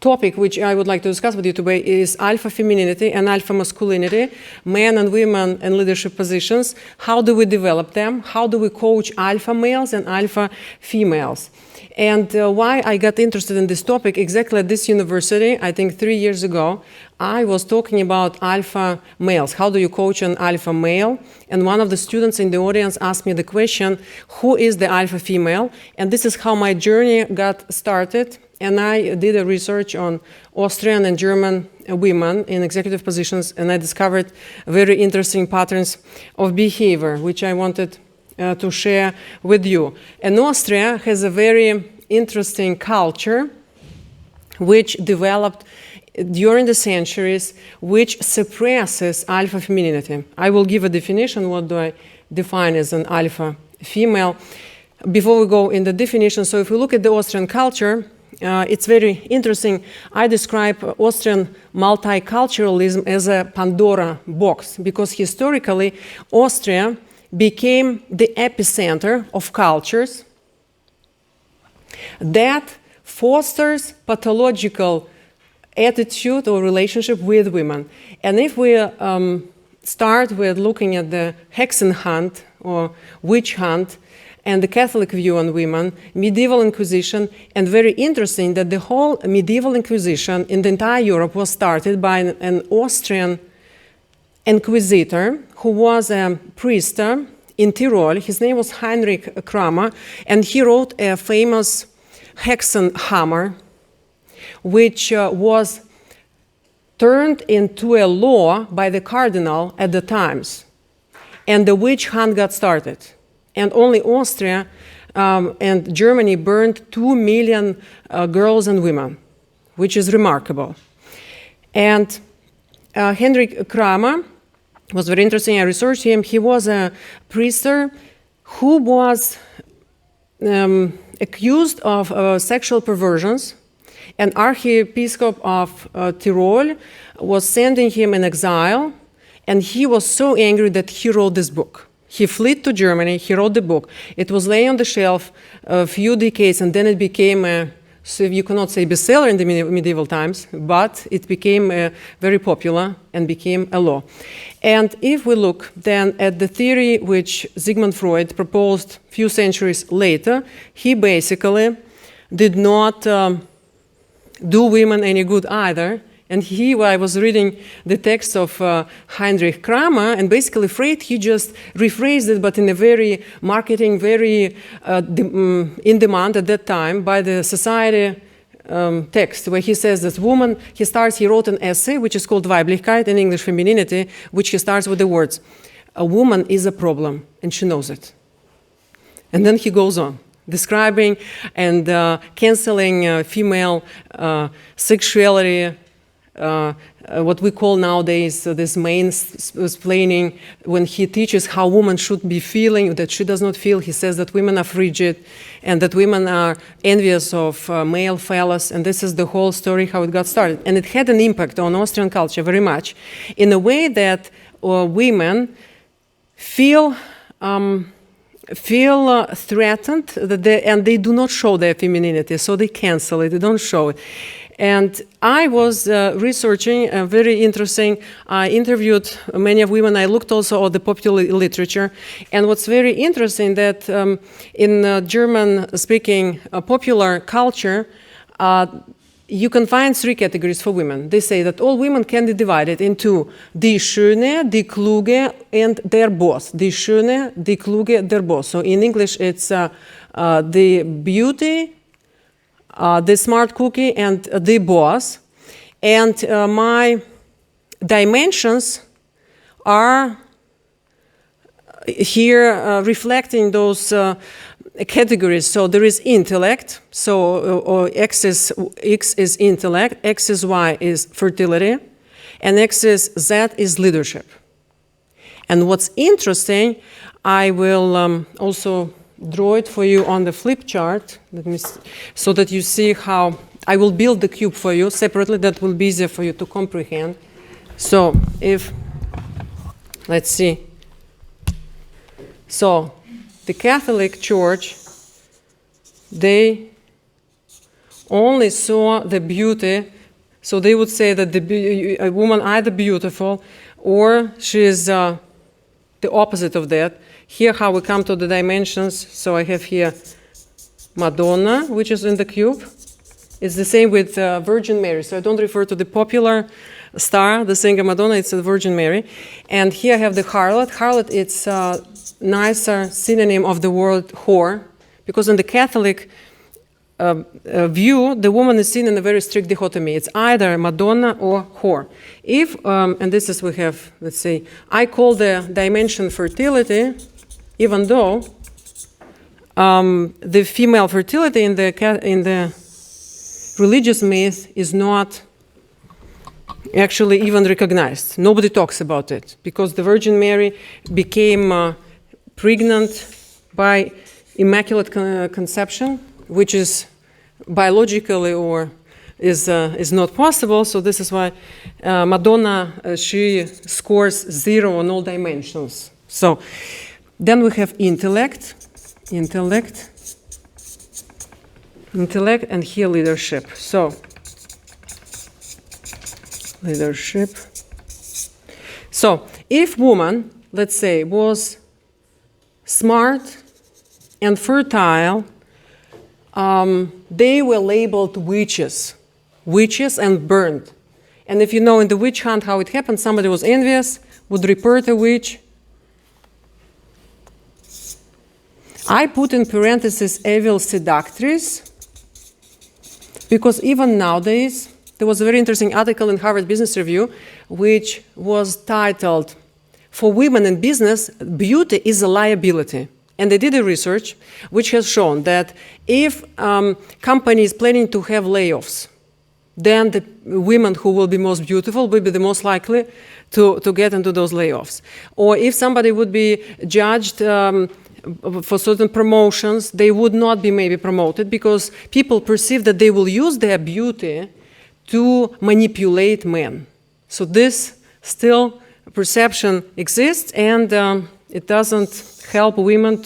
topic which I would like to discuss with you today is alpha femininity and alpha masculinity, men and women in leadership positions. How do we develop them? How do we coach alpha males and alpha females? And why I got interested in this topic, exactly at this university, I think 3 years ago, I was talking about alpha males. How do you coach an alpha male? And one of the students in the audience asked me the question, who is the alpha female? And this is how my journey got started. And I did a research on Austrian and German women in executive positions, and I discovered very interesting patterns of behavior, which I wanted to share with you. And Austria has a very interesting culture which developed during the centuries, which suppresses alpha femininity. I will give a definition. What do I define as an alpha female? Before we go in the definition, so if we look at the Austrian culture, it's very interesting. I describe Austrian multiculturalism as a Pandora box, because historically Austria became the epicenter of cultures that fosters pathological attitude or relationship with women. And if we start with looking at the Hexen hunt or witch hunt and the Catholic view on women, medieval Inquisition, and very interesting that the whole medieval Inquisition in the entire Europe was started by an Austrian inquisitor who was a priest in Tyrol. His name was Heinrich Kramer, and he wrote a famous Hexenhammer, which was turned into a law by the cardinal at the times. And the witch hunt got started. And only Austria and Germany burned 2 million girls and women, which is remarkable. And Heinrich Kramer was very interesting. I researched him. He was a priester who was accused of sexual perversions. An archiepiscop of Tyrol was sending him in exile, and he was so angry that he wrote this book. He fled to Germany, he wrote the book. It was laying on the shelf a few decades, and then it became a, so you cannot say bestseller in the medieval times, but it became very popular and became a law. And if we look then at the theory which Sigmund Freud proposed a few centuries later, he basically did not do women any good either. And I was reading the text of Heinrich Kramer, and basically Freud, he just rephrased it, but in a very marketing, very in demand at that time by the society text, where he says that woman, he wrote an essay, which is called Weiblichkeit, in English femininity, which he starts with the words, a woman is a problem, and she knows it. And then he goes on, describing and canceling female sexuality, what we call nowadays this mansplaining, when he teaches how women should be feeling, that she does not feel. He says that women are frigid and that women are envious of male fellows, and this is the whole story how it got started. And it had an impact on Austrian culture very much, in a way that women feel threatened, and they do not show their femininity, so they cancel it, they don't show it. And I was researching, very interesting. I interviewed many of women. I looked also at the popular literature. And what's very interesting that in German-speaking popular culture, you can find 3 categories for women. They say that all women can be divided into die Schöne, die Kluge, and der Boss. Die Schöne, die Kluge, der Boss. So in English, it's the beauty, the smart cookie, and the boss. And my dimensions are here reflecting those categories. So there is intellect, so X is intellect, X is Y is fertility, and X is Z is leadership. And what's interesting, I will also draw it for you on the flip chart. Let me see, so that you see how I will build the cube for you separately. That will be easier for you to comprehend. So if, let's see. So the Catholic Church, they only saw the beauty. So they would say that a woman either beautiful or she is the opposite of that. Here how we come to the dimensions. So I have here Madonna, which is in the cube. It's the same with Virgin Mary. So I don't refer to the popular star, the singer Madonna, it's the Virgin Mary. And here I have the harlot. Harlot, it's a nicer synonym of the word whore, because in the Catholic view, the woman is seen in a very strict dichotomy. It's either Madonna or whore. If, and this is we have, let's say, I call the dimension fertility, even though the female fertility in the religious myth is not actually even recognized. Nobody talks about it, because the Virgin Mary became pregnant by immaculate conception, which is biologically or is not possible. So this is why Madonna, she scores 0 on all dimensions. So then we have intellect, and here leadership. So leadership. So if woman, let's say, was smart and fertile, they were labeled witches and burned. And if you know in the witch hunt how it happened, somebody was envious, would report a witch. I put in parentheses evil seductress, because even nowadays, there was a very interesting article in Harvard Business Review, which was titled, "For Women in Business, Beauty is a Liability." And they did a research which has shown that if companies planning to have layoffs, then the women who will be most beautiful will be the most likely to get into those layoffs. Or if somebody would be judged for certain promotions, they would not be maybe promoted, because people perceive that they will use their beauty to manipulate men. So this still perception exists, and it doesn't help women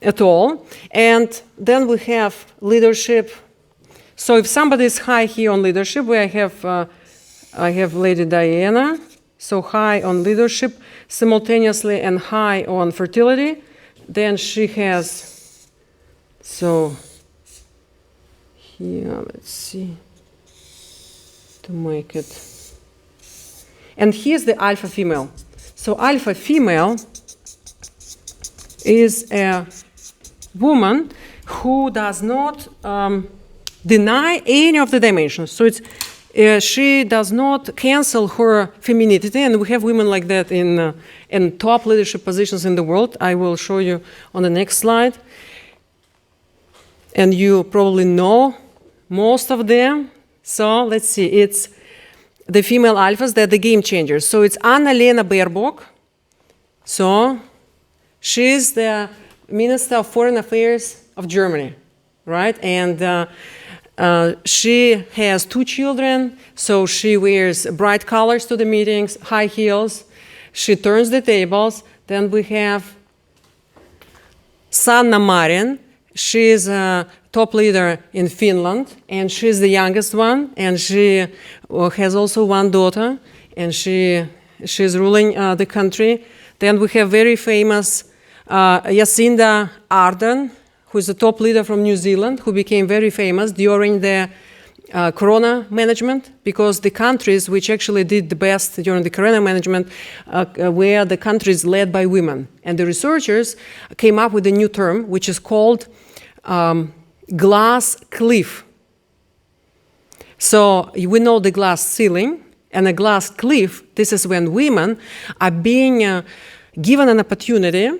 at all. And then we have leadership. So if somebody is high here on leadership, where I have Lady Diana, so high on leadership simultaneously and high on fertility, then she has, so here, let's see, to make it. And here's the alpha female. So alpha female is a woman who does not deny any of the dimensions. So it's she does not cancel her femininity, and we have women like that in top leadership positions in the world. I will show you on the next slide. And you probably know most of them. So let's see, it's the female alphas, they're the game changers. So it's Anna-Lena Baerbock. So she's the Minister of Foreign Affairs of Germany, right? And she has 2 children, so she wears bright colors to the meetings, high heels. She turns the tables. Then we have Sanna Marin. She's a top leader in Finland, and she's the youngest one, and she has also 1 daughter, and she's ruling the country. Then we have very famous Jacinda Ardern, who is a top leader from New Zealand, who became very famous during the corona management, because the countries which actually did the best during the corona management were the countries led by women. And the researchers came up with a new term, which is called glass cliff. So we know the glass ceiling and a glass cliff. This is when women are being given an opportunity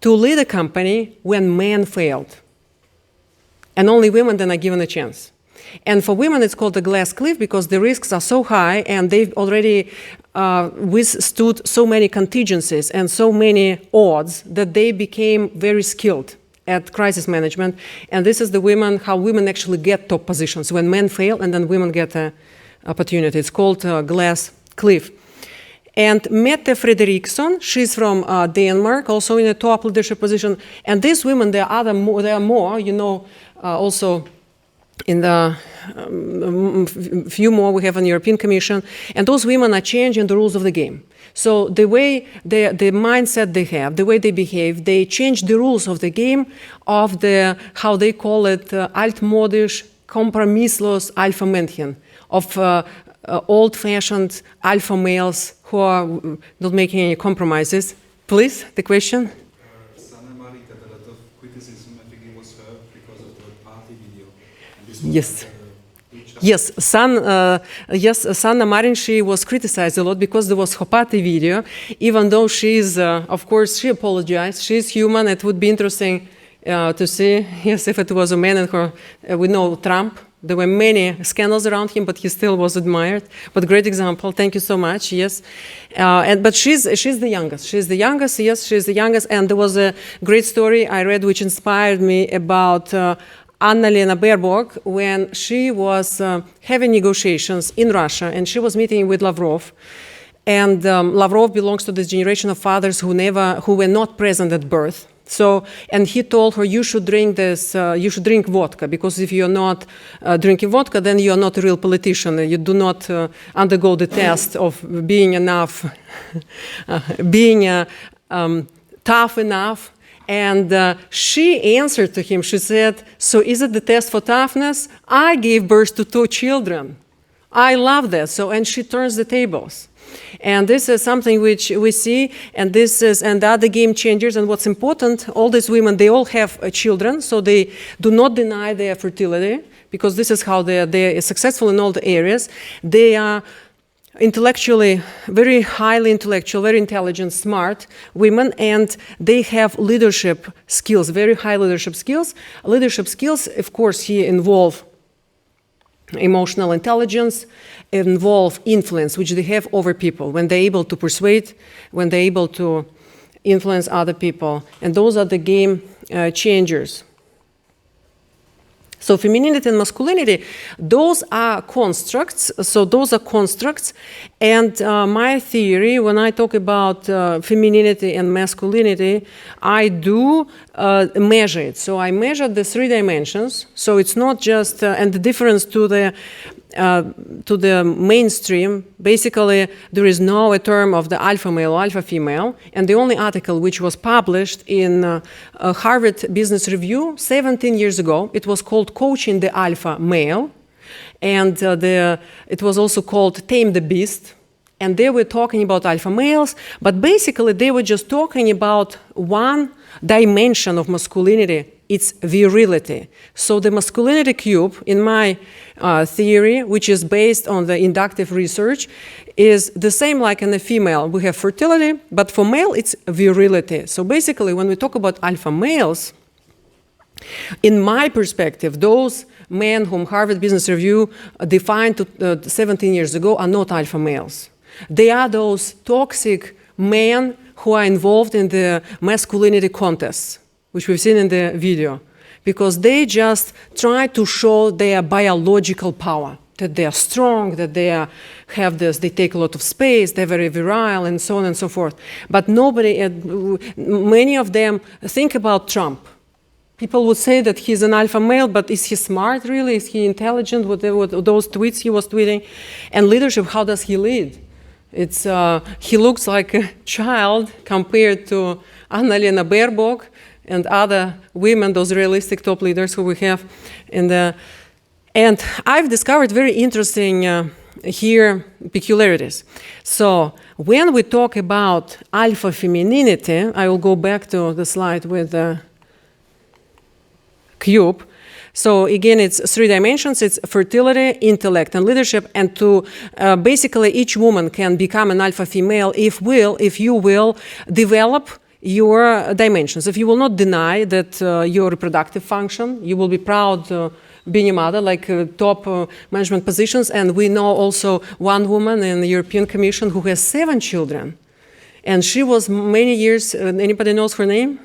to lead a company when men failed. And only women then are given a chance. And for women, it's called a glass cliff because the risks are so high, and they've already withstood so many contingencies and so many odds that they became very skilled at crisis management. And this is how women actually get top positions, when men fail and then women get an opportunity. It's called glass cliff. And Mette Frederiksen, she's from Denmark, also in a top leadership position. And these women, there are more, also in the few more we have in the European Commission, and those women are changing the rules of the game. So the way the mindset they have, the way they behave, they change the rules of the game of the, how they call it, altmodisch, kompromisslos alpha Männchen, of old-fashioned alpha males who are not making any compromises. Please, the question? Sanna Marin had a lot of criticism. I think it was her because of the party video. And this Yes. Yes, Sanna Marin, she was criticized a lot because there was Psychopathy video, even though she's, of course, she apologized. She's human. It would be interesting to see, yes, if it was a man and her, we know Trump. There were many scandals around him, but he still was admired. But great example. Thank you so much. Yes, but she's the youngest. She's the youngest. Yes, she's the youngest. And there was a great story I read which inspired me about Annalena Baerbock when she was having negotiations in Russia, and she was meeting with Lavrov. And Lavrov belongs to this generation of fathers who were not present at birth. So, and he told her, you should drink this, you should drink vodka, because if you're not drinking vodka, then you're not a real politician. You do not undergo the test of being enough, being tough enough. And she answered to him, she said, so is it the test for toughness? I gave birth to 2 children. I love that. So, and she turns the tables. And this is something which we see, and this is, and the other game changers, and what's important, all these women, they all have children, so they do not deny their fertility, because this is how they're successful in all the areas. They are intellectually, very highly intellectual, very intelligent, smart women, and they have leadership skills, very high leadership skills. Leadership skills, of course, here involve emotional intelligence, involve influence, which they have over people, when they're able to persuade, when they're able to influence other people. And those are the game changers. So femininity and masculinity, those are constructs. So those are constructs. And my theory, when I talk about femininity and masculinity, I do measure it. So I measure the 3 dimensions. So it's not just, and the difference to the mainstream, basically there is no a term of the alpha male or alpha female, and the only article which was published in Harvard Business Review 17 years ago, it was called Coaching the Alpha Male, and it was also called Tame the Beast, and they were talking about alpha males, but basically they were just talking about one dimension of masculinity. It's virility. So the Masculinity Cube, in my theory, which is based on the inductive research, is the same like in the female. We have fertility, but for male, it's virility. So basically, when we talk about alpha males, in my perspective, those men whom Harvard Business Review defined 17 years ago are not alpha males. They are those toxic men who are involved in the masculinity contests, which we've seen in the video, because they just try to show their biological power, that they are strong, that they have this, they take a lot of space, they're very virile, and so on and so forth. But nobody, many of them think about Trump. People would say that he's an alpha male, but is he smart really? Is he intelligent? What those tweets he was tweeting? And leadership, how does he lead? It's, he looks like a child compared to Annalena Baerbock and other women, those realistic top leaders who we have in the... And I've discovered very interesting here peculiarities. So when we talk about alpha femininity, I will go back to the slide with the cube. So again, it's 3 dimensions. It's fertility, intellect, and leadership. And to basically each woman can become an alpha female if you will develop your dimensions. If you will not deny that your reproductive function, you will be proud being a mother, like top management positions. And we know also one woman in the European Commission who has 7 children. And she was many years, anybody knows her name?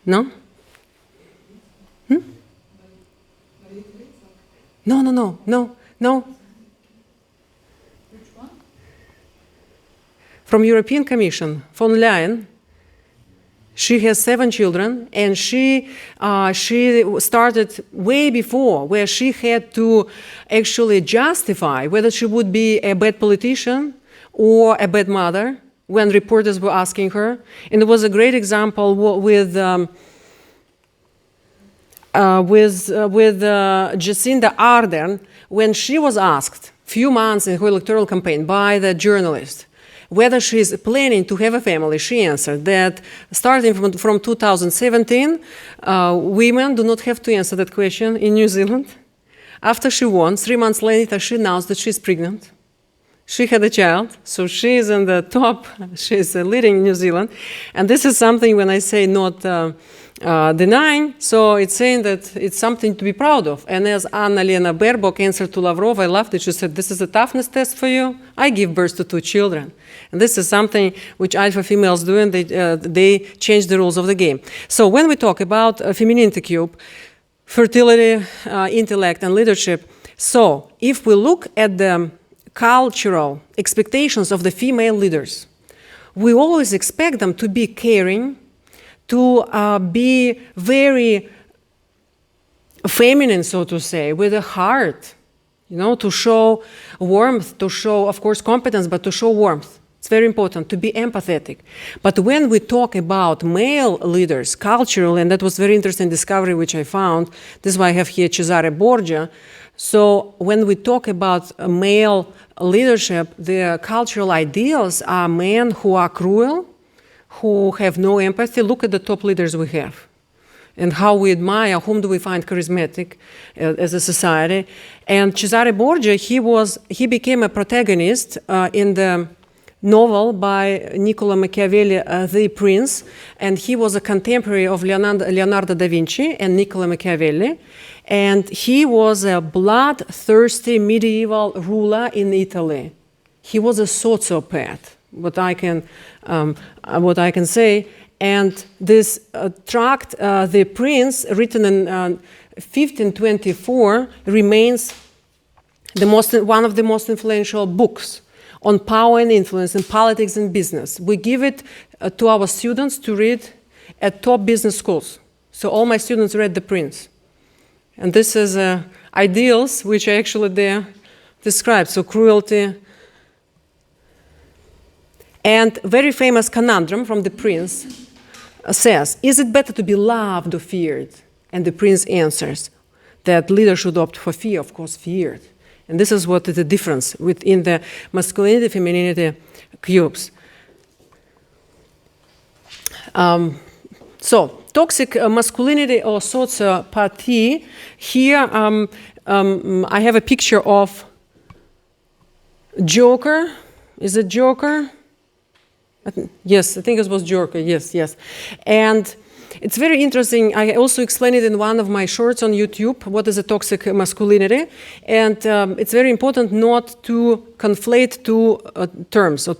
No? Hmm? No. From European Commission, von Leyen. She has 7 children, and she started way before, where she had to actually justify whether she would be a bad politician or a bad mother when reporters were asking her. And it was a great example with Jacinda Ardern, when she was asked a few months in her electoral campaign by the journalist whether she is planning to have a family. She answered that starting from 2017, women do not have to answer that question in New Zealand. After she won, 3 months later, she announced that she's pregnant. She had a child, so she is in the top, she's leading in New Zealand. And this is something, when I say not denying, so it's saying that it's something to be proud of. And as Anna-Lena Baerbock answered to Lavrov, I loved it. She said, this is a toughness test for you. I give birth to 2 children. And this is something which alpha females do, and they change the rules of the game. So when we talk about Femininity Cube, fertility, intellect, and leadership, so if we look at the cultural expectations of the female leaders, we always expect them to be caring, to be very feminine, so to say, with a heart, you know, to show warmth, to show, of course, competence, but to show warmth. It's very important to be empathetic. But when we talk about male leaders, cultural, and that was very interesting discovery which I found, this is why I have here Cesare Borgia. So when we talk about male leadership, the cultural ideals are men who are cruel, who have no empathy. Look at the top leaders we have and how we admire, whom do we find charismatic as a society. And Cesare Borgia, he became a protagonist in the novel by Niccolo Machiavelli, The Prince, and he was a contemporary of Leonardo da Vinci and Niccolo Machiavelli. And he was a bloodthirsty medieval ruler in Italy. He was a sociopath, what I can say. And this tract, The Prince, written in 1524, remains one of the most influential books on power and influence in politics and business. We give it to our students to read at top business schools. So all my students read The Prince. And this is ideals which are actually there described. So cruelty. And very famous conundrum from The Prince says, is it better to be loved or feared? And the prince answers that leaders should opt for fear, of course, feared. And this is what is the difference within the masculinity, femininity cubes. So, toxic masculinity or sociopathy. Here, I have a picture of Joker. Is it Joker? Yes, I think it was Joker. Yes. And it's very interesting. I also explained it in one of my shorts on YouTube, what is a toxic masculinity. And it's very important not to conflate two terms or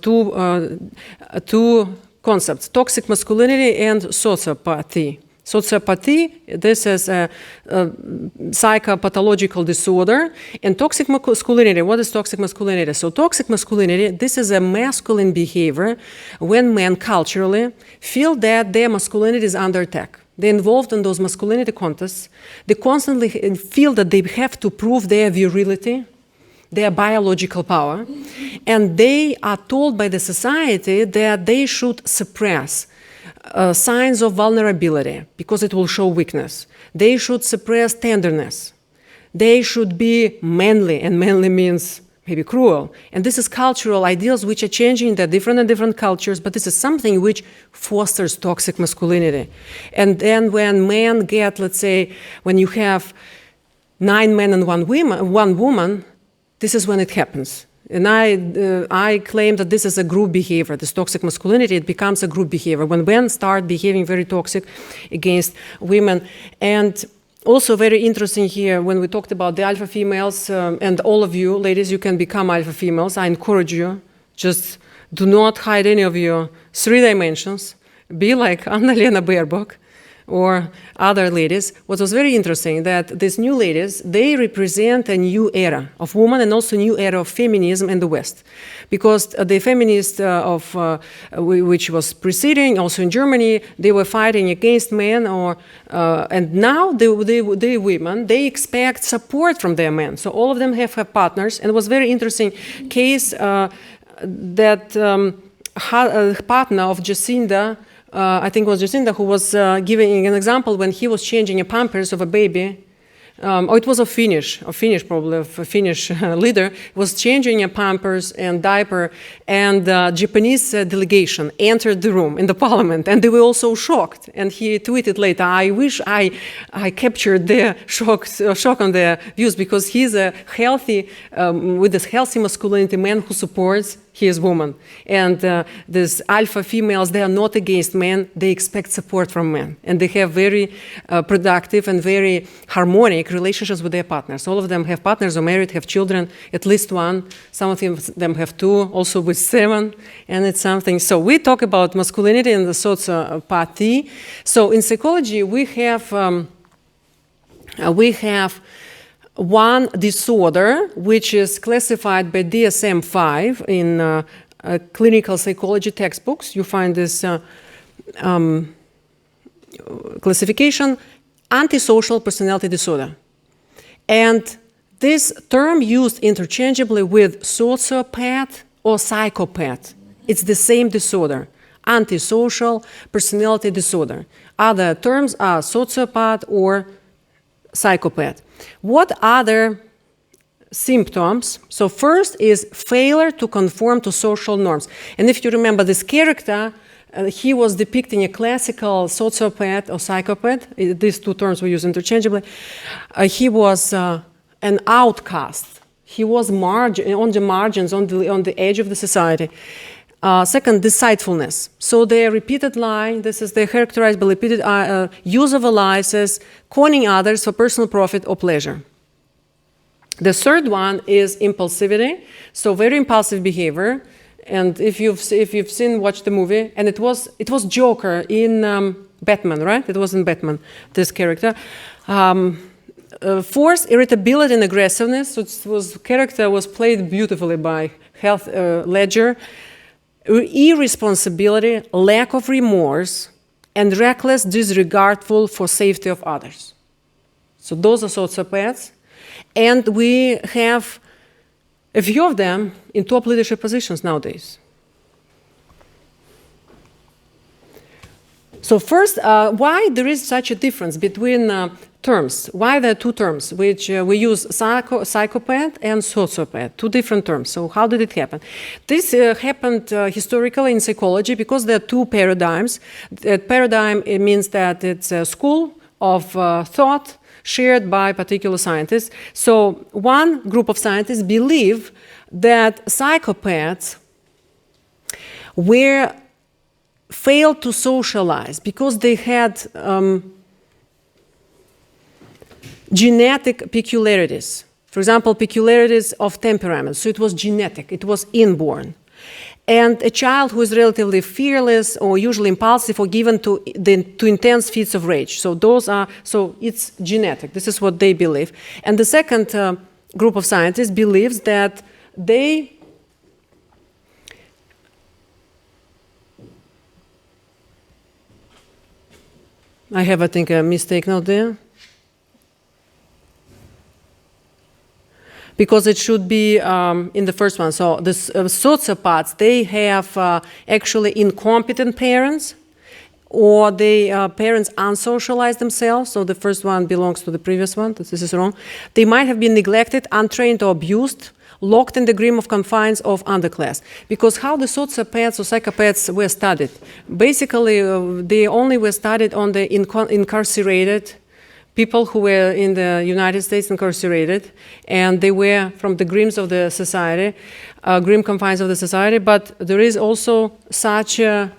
two concepts, toxic masculinity and sociopathy. Sociopathy, this is a psychopathological disorder. And toxic masculinity, what is toxic masculinity? So toxic masculinity, this is a masculine behavior when men culturally feel that their masculinity is under attack. They're involved in those masculinity contests. They constantly feel that they have to prove their virility, their biological power. And they are told by the society that they should suppress signs of vulnerability because it will show weakness. They should suppress tenderness. They should be manly, and manly means maybe cruel. And this is cultural ideals which are changing. They're different in different cultures, but this is something which fosters toxic masculinity. And then when men get, let's say, when you have 9 men and 1 woman, this is when it happens. And I claim that this is a group behavior, this toxic masculinity, it becomes a group behavior when men start behaving very toxic against women. And also very interesting here, when we talked about the alpha females, and all of you, ladies, you can become alpha females. I encourage you, just do not hide any of your 3 dimensions. Be like Anna-Lena Baerbock. or other ladies, what was very interesting that these new ladies, they represent a new era of women and also a new era of feminism in the West. Because the feminists which was preceding, also in Germany, they were fighting against men, and now the women, they expect support from their men. So all of them have partners, and it was a very interesting case that partner of Jacinda, I think it was Jacinda, who was giving an example when he was changing a pampers of a baby. It was a Finnish leader, was changing a pampers and diaper, and the Japanese delegation entered the room in the parliament, and they were all so shocked. And he tweeted later, I wish I captured their shock on their views, because he's a healthy, with this healthy masculinity man who supports his woman. And these alpha females, they are not against men, they expect support from men. And they have very productive and very harmonic relationships with their partners. All of them have partners or married, have children, at least one. Some of them have two, also with 7, and it's something. So we talk about masculinity and the sociopathy. So in psychology, we have one disorder which is classified by DSM-5 in clinical psychology textbooks. You find this classification, antisocial personality disorder. And this term used interchangeably with sociopath or psychopath. It's the same disorder, antisocial personality disorder. Other terms are sociopath or psychopath. What other symptoms? So first is failure to conform to social norms. And if you remember this character, he was depicting a classical sociopath or psychopath. These two terms we use interchangeably. He was an outcast. He was on the margins, on the edge of the society. Second, deceitfulness. So their repeated lying, they're characterized by repeated use of aliases, conning others for personal profit or pleasure. The third one is impulsivity, so very impulsive behavior. And if you've watched the movie, and it was Joker in Batman, right? It was in Batman, this character. Fourth, irritability and aggressiveness. So character was played beautifully by Heath Ledger. Irresponsibility, lack of remorse, and reckless disregardful for safety of others. So those are sociopaths. And we have a few of them in top leadership positions nowadays. So first, why there is such a difference between terms? Why there are two terms, which we use psychopath and sociopath, two different terms. So how did it happen? This happened historically in psychology because there are two paradigms. That paradigm, it means that it's a school of thought shared by particular scientists. So one group of scientists believe that psychopaths failed to socialize because they had genetic peculiarities. For example, peculiarities of temperament. So it was genetic, it was inborn. And a child who is relatively fearless or usually impulsive or given to intense fits of rage. So it's genetic. This is what they believe. And the second group of scientists believes that I have, I think, a mistake now there. Because it should be in the first one. So the sociopaths, they have actually incompetent parents, or parents unsocialized themselves. So the first one belongs to the previous one. This is wrong. They might have been neglected, untrained, or abused, locked in the grim of confines of underclass. Because how the sociopaths or psychopaths were studied? Basically, they only were studied on the incarcerated people who were in the United States incarcerated, and they were from the grims of the society, grim confines of the society, but there is also such a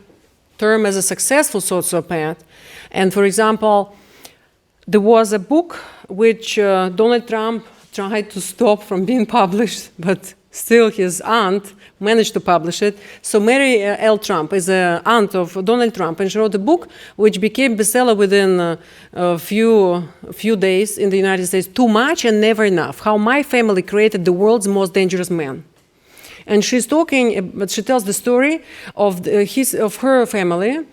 term as a successful sociopath. And for example, there was a book which Donald Trump tried to stop from being published, but still his aunt managed to publish it. So Mary L. Trump is an aunt of Donald Trump, and she wrote a book which became bestseller within a few days in the United States. Too Much and Never Enough: How My Family Created the World's Most Dangerous Man. And she's talking, but she tells the story of her family.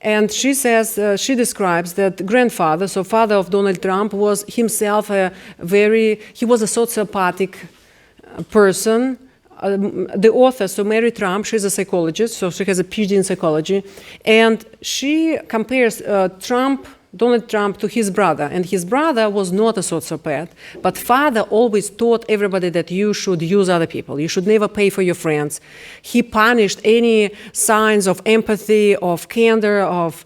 And she says, she describes that grandfather, so father of Donald Trump, was himself he was a sociopathic person. The author, so Mary Trump, she's a psychologist, so she has a PhD in psychology. And she compares Donald Trump to his brother. And his brother was not a sociopath, but father always taught everybody that you should use other people. You should never pay for your friends. He punished any signs of empathy, of candor, of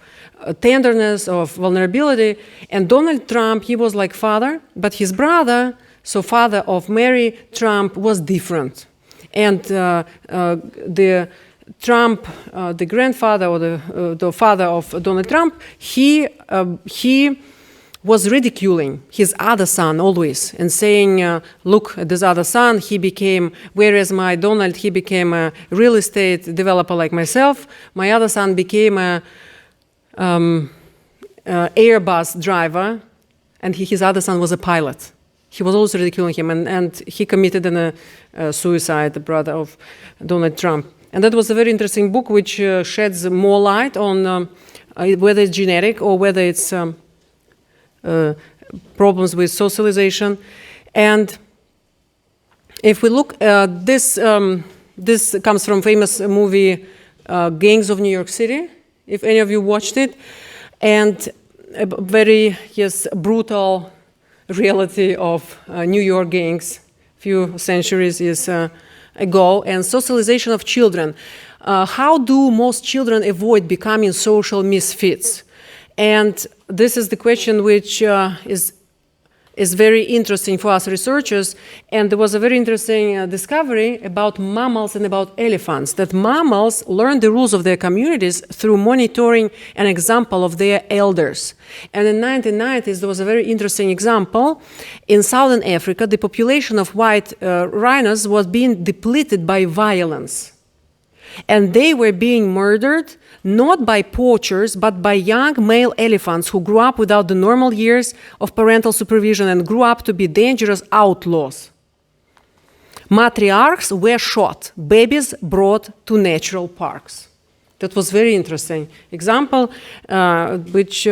tenderness, of vulnerability. And Donald Trump, he was like father, but his brother, so father of Mary Trump, was different. And the grandfather or the father of Donald Trump, he was ridiculing his other son always and saying, look at this other son, he became, whereas my Donald, he became a real estate developer like myself, my other son became a Airbus driver, and his other son was a pilot. He was also ridiculing him, and he committed a suicide, the brother of Donald Trump. And that was a very interesting book which sheds more light on whether it's genetic or whether it's problems with socialization. And if we look, this comes from famous movie Gangs of New York City, if any of you watched it. And a very, brutal reality of New York gangs few centuries ago, and socialization of children. How do most children avoid becoming social misfits? And this is the question which is very interesting for us researchers. And there was a very interesting discovery about mammals and about elephants, that mammals learn the rules of their communities through monitoring an example of their elders. And in the 1990s, there was a very interesting example. In southern Africa, the population of white rhinos was being depleted by violence. And they were being murdered not by poachers, but by young male elephants who grew up without the normal years of parental supervision and grew up to be dangerous outlaws. Matriarchs were shot, babies brought to natural parks. That was very interesting example, which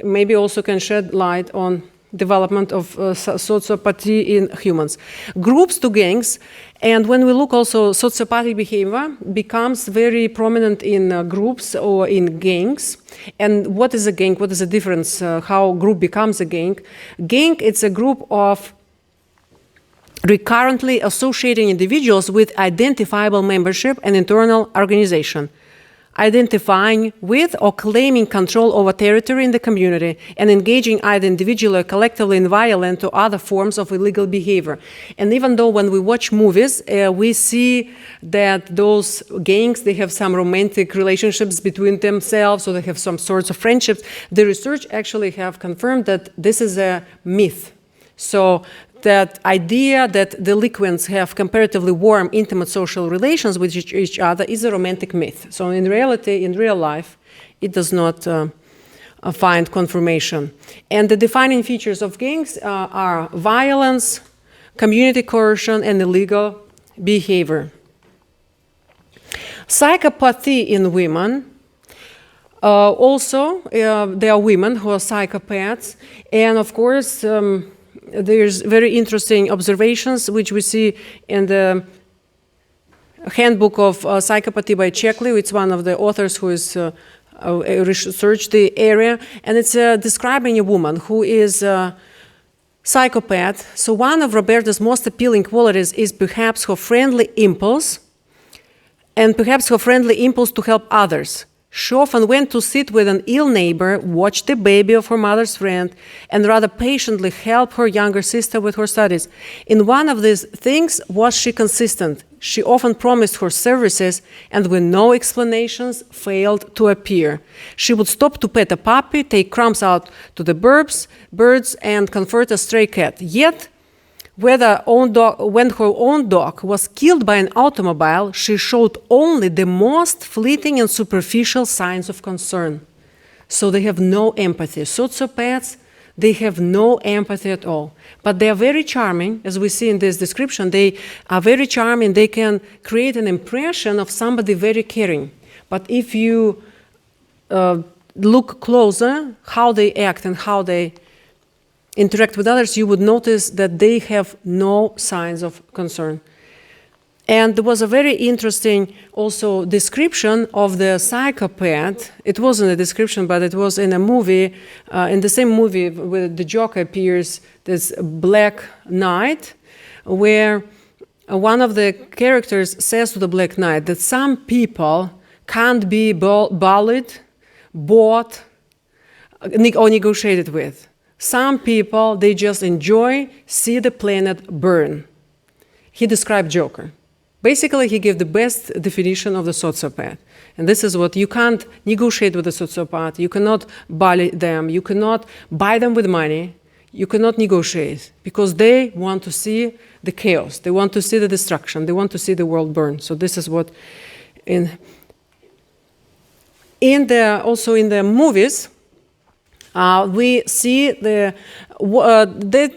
maybe also can shed light on development of sociopathy in humans. Groups to gangs, and when we look also, sociopathic behavior becomes very prominent in groups or in gangs. And what is a gang? What is the difference? How a group becomes a gang? Gang, it's a group of recurrently associating individuals with identifiable membership and internal organization, identifying with or claiming control over territory in the community, and engaging either individually or collectively in violent or other forms of illegal behavior. And even though when we watch movies, we see that those gangs, they have some romantic relationships between themselves, or they have some sorts of friendships, the research actually have confirmed that this is a myth. So that idea that delinquents have comparatively warm, intimate social relations with each other is a romantic myth. So in reality, in real life, it does not find confirmation. And the defining features of gangs are violence, community coercion, and illegal behavior. Psychopathy in women. Also, there are women who are psychopaths, and of course, there's very interesting observations which we see in the handbook of psychopathy by Checkley. It's one of the authors who is researched the area, and it's describing a woman who is a psychopath. So one of Roberta's most appealing qualities is perhaps her friendly impulse, and perhaps her friendly impulse to help others. She often went to sit with an ill neighbor, watch the baby of her mother's friend, and rather patiently help her younger sister with her studies. In one of these things was she consistent. She often promised her services, and with no explanations, failed to appear. She would stop to pet a puppy, take crumbs out to the birds, and comfort a stray cat. Yet, when her own dog was killed by an automobile, she showed only the most fleeting and superficial signs of concern. So they have no empathy. Sociopaths, they have no empathy at all. But they are very charming, as we see in this description. They are very charming. They can create an impression of somebody very caring. But if you look closer, how they act and how they interact with others, you would notice that they have no signs of concern. And there was a very interesting also description of the psychopath. It wasn't a description, but it was in a movie, in the same movie where the Joker appears, this Black Knight, where one of the characters says to the Black Knight that some people can't be bullied, bought, or negotiated with. Some people, they just enjoy, see the planet burn. He described Joker. Basically, he gave the best definition of the sociopath. And this is what you can't negotiate with a sociopath. You cannot bully them. You cannot buy them with money. You cannot negotiate because they want to see the chaos. They want to see the destruction. They want to see the world burn. So this is what also in the movies, we see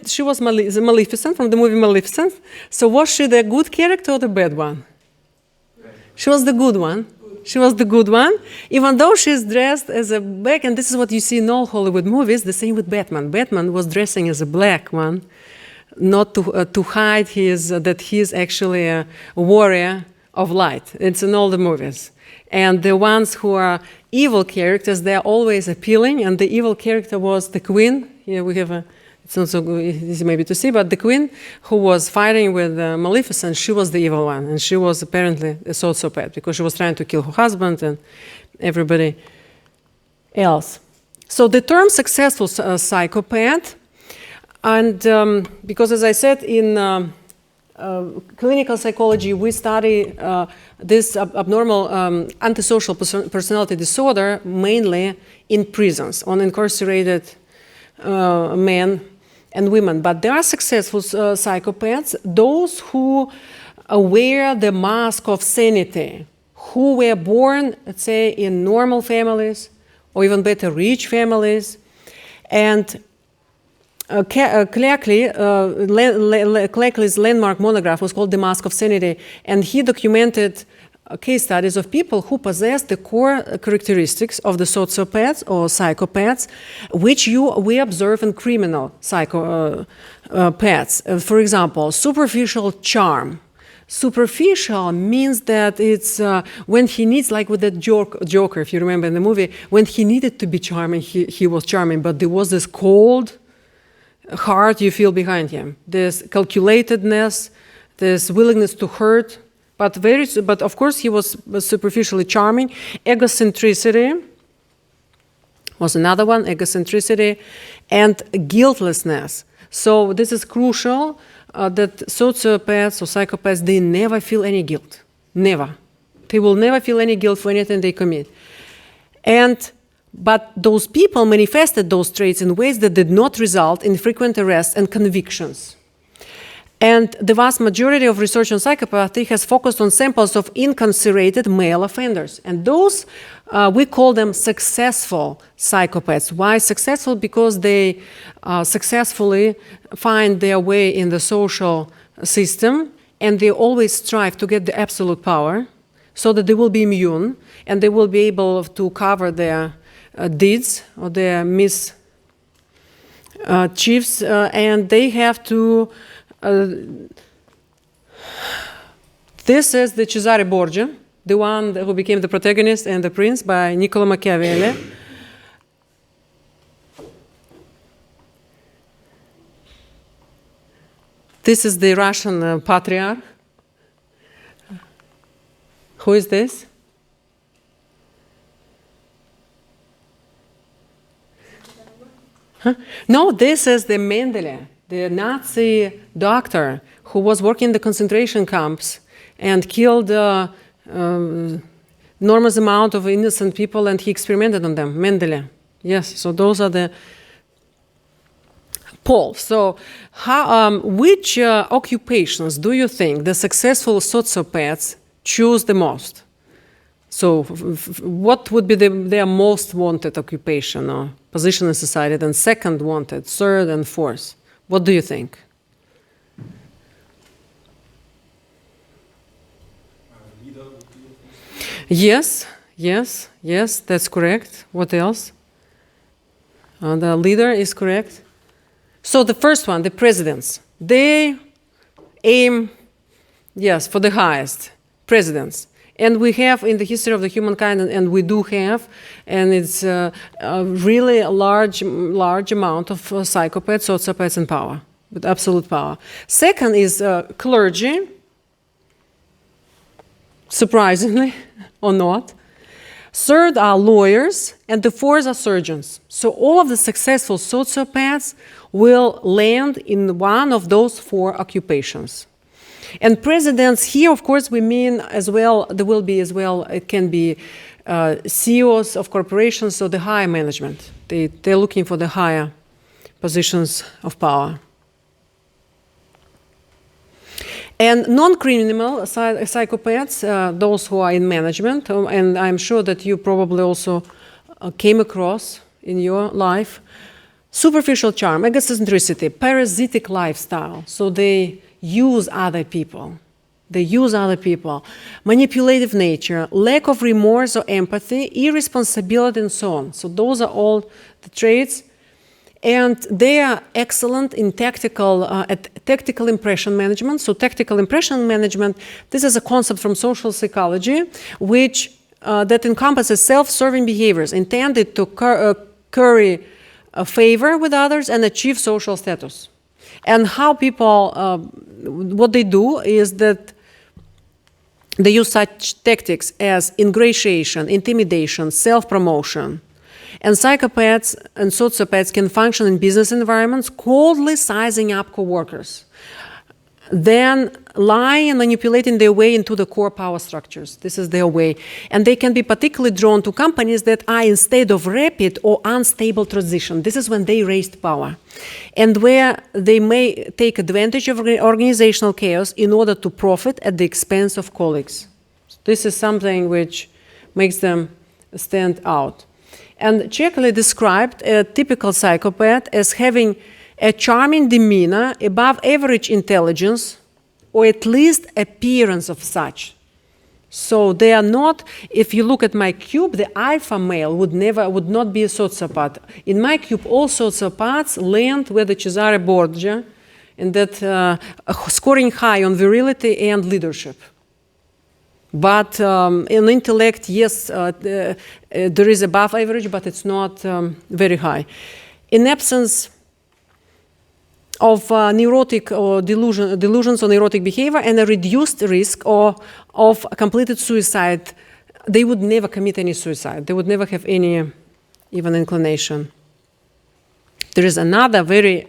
she was Maleficent from the movie Maleficent. So was she the good character or the bad one? She was the good one. She was the good one, even though she's dressed as a black, and this is what you see in all Hollywood movies, the same with Batman. Batman was dressing as a black one, not to hide that he is actually a warrior of light. It's in all the movies. And the ones who are evil characters, they're always appealing, and the evil character was the queen. Here we have it's not so easy maybe to see, but the queen who was fighting with Maleficent, she was the evil one, and she was apparently a sociopath because she was trying to kill her husband and everybody else. So the term successful psychopath, and because as I said in clinical psychology, we study this abnormal antisocial personality disorder mainly in prisons, on incarcerated men and women. But there are successful psychopaths, those who wear the mask of sanity, who were born, let's say, in normal families, or even better, rich families. And Cleckley's landmark monograph was called The Mask of Sanity, and he documented case studies of people who possess the core characteristics of the sociopaths or psychopaths, which we observe in criminal psychopaths. For example, superficial charm. Superficial means that it's when he needs, like with the Joker, if you remember in the movie, when he needed to be charming, he was charming, but there was this cold heart you feel behind him, this calculatedness, this willingness to hurt, but of course he was superficially charming. Egocentricity was another one, egocentricity, and guiltlessness. So this is crucial, that sociopaths or psychopaths, they never feel any guilt, never. They will never feel any guilt for anything they commit. But those people manifested those traits in ways that did not result in frequent arrests and convictions. And the vast majority of research on psychopathy has focused on samples of incarcerated male offenders. And those, we call them successful psychopaths. Why successful? Because they successfully find their way in the social system, and they always strive to get the absolute power so that they will be immune and they will be able to cover their deeds or their mischiefs, and they have to. This is the Cesare Borgia, the one who became the protagonist and the prince, by Niccolo Machiavelli. This is the Russian patriarch. Who is this? Huh? No, this is the Mendele, the Nazi doctor who was working in the concentration camps and killed enormous amount of innocent people, and he experimented on them. Mendele. Yes, so those are the Paul, so which occupations do you think the successful sociopaths choose the most? So what would be their most wanted occupation or position in society, then second wanted, third and fourth? What do you think? Leader would be Yes, that's correct. What else? The leader is correct. So the first one, the presidents, they aim, yes, for the highest, presidents. And we have in the history of the humankind, and we do have, and it's really a large amount of psychopaths, sociopaths in power, with absolute power. Second is clergy, surprisingly or not. Third are lawyers, and the fourth are surgeons. So all of the successful sociopaths will land in one of those four occupations. And presidents here, of course, we mean as well, there will be as well, it can be CEOs of corporations, so the higher management. They're looking for the higher positions of power. And non-criminal psychopaths, those who are in management, and I'm sure that you probably also came across in your life, superficial charm, egocentricity, parasitic lifestyle. So they use other people. They use other people. Manipulative nature, lack of remorse or empathy, irresponsibility, and so on. So those are all the traits. And they are excellent in tactical impression management. So tactical impression management, this is a concept from social psychology, which that encompasses self-serving behaviors intended to curry favor with others and achieve social status. And how people, what they do is that they use such tactics as ingratiation, intimidation, self-promotion. And psychopaths and sociopaths can function in business environments, coldly sizing up co-workers, then lying and manipulating their way into the core power structures. This is their way. And they can be particularly drawn to companies that are in state of rapid or unstable transition. This is when they raised power. And where they may take advantage of organizational chaos in order to profit at the expense of colleagues. This is something which makes them stand out. And Chekali described a typical psychopath as having a charming demeanor, above average intelligence, or at least appearance of such. So they are not, if you look at my cube, the alpha male would not be a sociopath. In my cube, all sociopaths land where the Cesare Borgia, and that scoring high on virility and leadership. But in intellect, yes, there is above average, but it's not very high. In absence of neurotic or delusions or neurotic behavior and a reduced risk of completed suicide, they would never commit any suicide. They would never have any even inclination. There is another very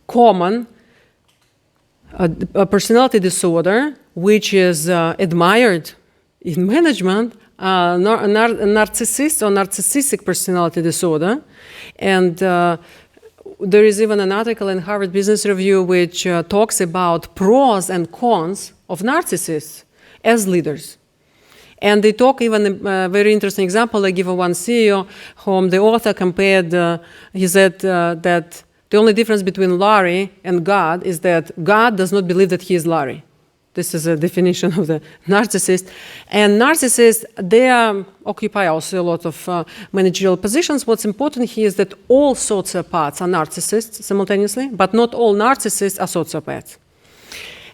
common personality disorder, which is admired in management, narcissist or narcissistic personality disorder. And there is even an article in Harvard Business Review which talks about pros and cons of narcissists as leaders. And they talk even a very interesting example. I give one CEO whom the author compared, he said that the only difference between Larry and God is that God does not believe that he is Larry. This is a definition of the narcissist. And narcissists, they occupy also a lot of managerial positions. What's important here is that all sociopaths are narcissists simultaneously, but not all narcissists are sociopaths.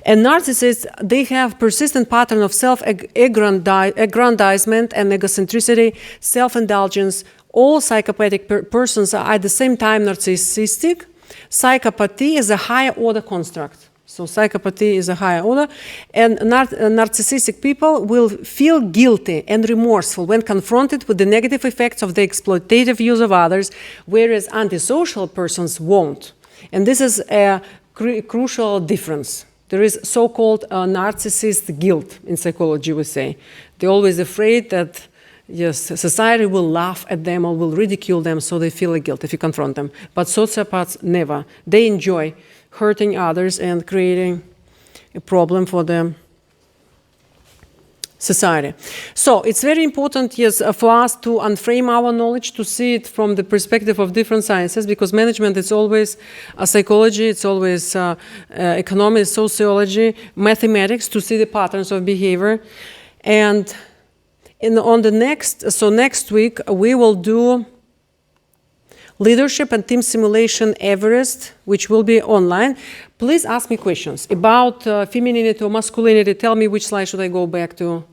And narcissists, they have persistent pattern of self-aggrandizement and egocentricity, self-indulgence. All psychopathic persons are at the same time narcissistic. Psychopathy is a higher order construct. So psychopathy is a higher order. And narcissistic people will feel guilty and remorseful when confronted with the negative effects of the exploitative use of others, whereas antisocial persons won't. And this is a crucial difference. There is so-called narcissist guilt in psychology, we say. They're always afraid that Yes, society will laugh at them or will ridicule them, so they feel guilt if you confront them. But sociopaths never. They enjoy hurting others and creating a problem for the society. So it's very important, yes, for us to unframe our knowledge, to see it from the perspective of different sciences, because management is always psychology, it's always economics, sociology, mathematics, to see the patterns of behavior. And next week we will do Leadership and Team Simulation Everest, which will be online. Please ask me questions about femininity or masculinity. Tell me which slide should I go back to.